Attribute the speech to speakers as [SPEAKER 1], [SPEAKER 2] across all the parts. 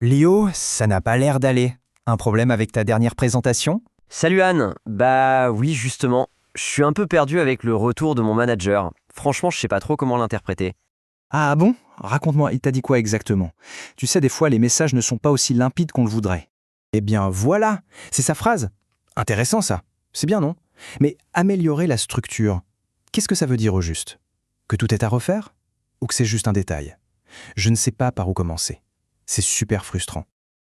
[SPEAKER 1] Léo, ça n'a pas l'air d'aller. Un problème avec ta dernière présentation?
[SPEAKER 2] Salut Anne, bah oui justement, je suis un peu perdu avec le retour de mon manager. Franchement, je sais pas trop comment l'interpréter.
[SPEAKER 1] Ah bon? Raconte-moi, il t'a dit quoi exactement? Tu sais, des fois, les messages ne sont pas aussi limpides qu'on le voudrait. Eh bien voilà, c'est sa phrase. Intéressant ça. C'est bien, non? Mais améliorer la structure, qu'est-ce que ça veut dire au juste? Que tout est à refaire? Ou que c'est juste un détail? Je ne sais pas par où commencer. C'est super frustrant.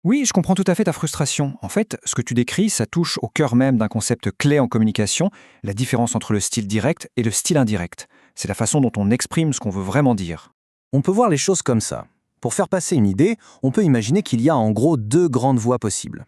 [SPEAKER 3] Oui, je comprends tout à fait ta frustration. En fait, ce que tu décris, ça touche au cœur même d'un concept clé en communication, la différence entre le style direct et le style indirect. C'est la façon dont on exprime ce qu'on veut vraiment dire.
[SPEAKER 1] On peut voir les choses comme ça. Pour faire passer une idée, on peut imaginer qu'il y a en gros deux grandes voies possibles.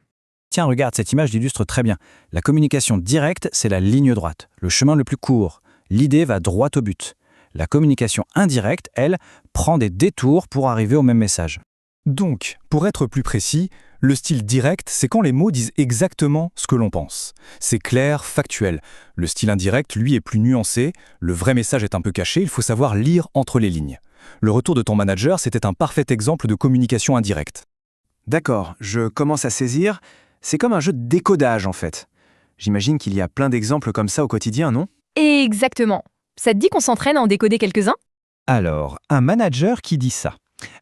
[SPEAKER 3] Tiens, regarde, cette image l'illustre très bien. La communication directe, c'est la ligne droite, le chemin le plus court. L'idée va droit au but. La communication indirecte, elle, prend des détours pour arriver au même message.
[SPEAKER 4] Donc, pour être plus précis, le style direct, c'est quand les mots disent exactement ce que l'on pense. C'est clair, factuel. Le style indirect, lui, est plus nuancé. Le vrai message est un peu caché, il faut savoir lire entre les lignes. Le retour de ton manager, c'était un parfait exemple de communication indirecte.
[SPEAKER 1] D'accord, je commence à saisir. C'est comme un jeu de décodage en fait. J'imagine qu'il y a plein d'exemples comme ça au quotidien, non?
[SPEAKER 5] Exactement. Ça te dit qu'on s'entraîne à en décoder quelques-uns?
[SPEAKER 3] Alors, un manager qui dit ça,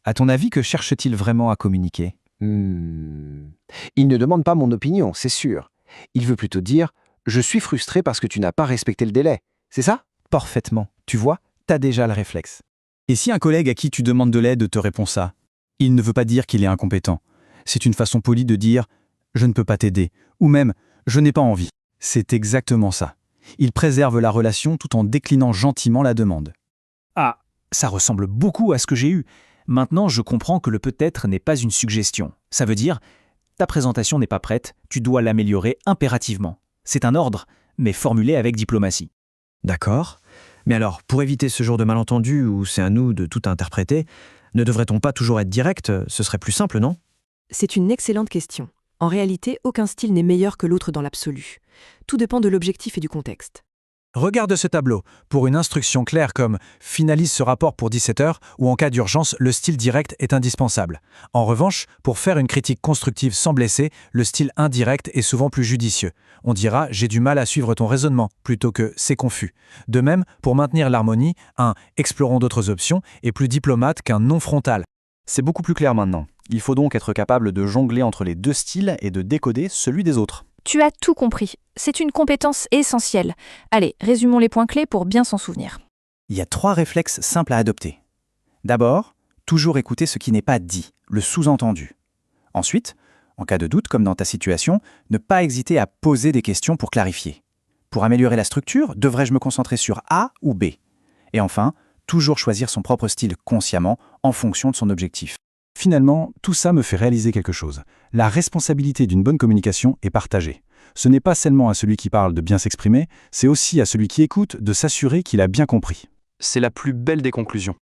[SPEAKER 3] à ton avis, que cherche-t-il vraiment à communiquer?
[SPEAKER 6] Il ne demande pas mon opinion, c'est sûr. Il veut plutôt dire « Je suis frustré parce que tu n'as pas respecté le délai ». C'est ça?
[SPEAKER 3] Parfaitement. Tu vois, t'as déjà le réflexe.
[SPEAKER 4] Et si un collègue à qui tu demandes de l'aide te répond ça, il ne veut pas dire qu'il est incompétent. C'est une façon polie de dire « je ne peux pas t'aider » ou même « je n'ai pas envie ». C'est exactement ça. Il préserve la relation tout en déclinant gentiment la demande.
[SPEAKER 3] Ah, ça ressemble beaucoup à ce que j'ai eu. Maintenant, je comprends que le peut-être n'est pas une suggestion. Ça veut dire, ta présentation n'est pas prête, tu dois l'améliorer impérativement. C'est un ordre, mais formulé avec diplomatie.
[SPEAKER 7] D'accord. Mais alors, pour éviter ce genre de malentendu où c'est à nous de tout interpréter, ne devrait-on pas toujours être direct? Ce serait plus simple, non?
[SPEAKER 8] C'est une excellente question. En réalité, aucun style n'est meilleur que l'autre dans l'absolu. Tout dépend de l'objectif et du contexte.
[SPEAKER 4] Regarde ce tableau. Pour une instruction claire comme « finalise ce rapport pour 17h » ou en cas d'urgence, le style direct est indispensable. En revanche, pour faire une critique constructive sans blesser, le style indirect est souvent plus judicieux. On dira « j'ai du mal à suivre ton raisonnement » plutôt que « c'est confus ». De même, pour maintenir l'harmonie, un « explorons d'autres options » est plus diplomate qu'un non frontal.
[SPEAKER 9] C'est beaucoup plus clair maintenant. Il faut donc être capable de jongler entre les deux styles et de décoder celui des autres.
[SPEAKER 5] Tu as tout compris. C'est une compétence essentielle. Allez, résumons les points clés pour bien s'en souvenir.
[SPEAKER 1] Il y a 3 réflexes simples à adopter. D'abord, toujours écouter ce qui n'est pas dit, le sous-entendu. Ensuite, en cas de doute comme dans ta situation, ne pas hésiter à poser des questions pour clarifier. Pour améliorer la structure, devrais-je me concentrer sur A ou B? Et enfin, toujours choisir son propre style consciemment en fonction de son objectif.
[SPEAKER 4] Finalement, tout ça me fait réaliser quelque chose. La responsabilité d'une bonne communication est partagée. Ce n'est pas seulement à celui qui parle de bien s'exprimer, c'est aussi à celui qui écoute de s'assurer qu'il a bien compris.
[SPEAKER 9] C'est la plus belle des conclusions.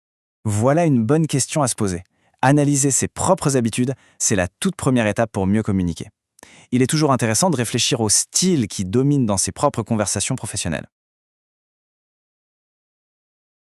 [SPEAKER 1] Voilà une bonne question à se poser. Analyser ses propres habitudes, c'est la toute première étape pour mieux communiquer. Il est toujours intéressant de réfléchir au style qui domine dans ses propres conversations professionnelles.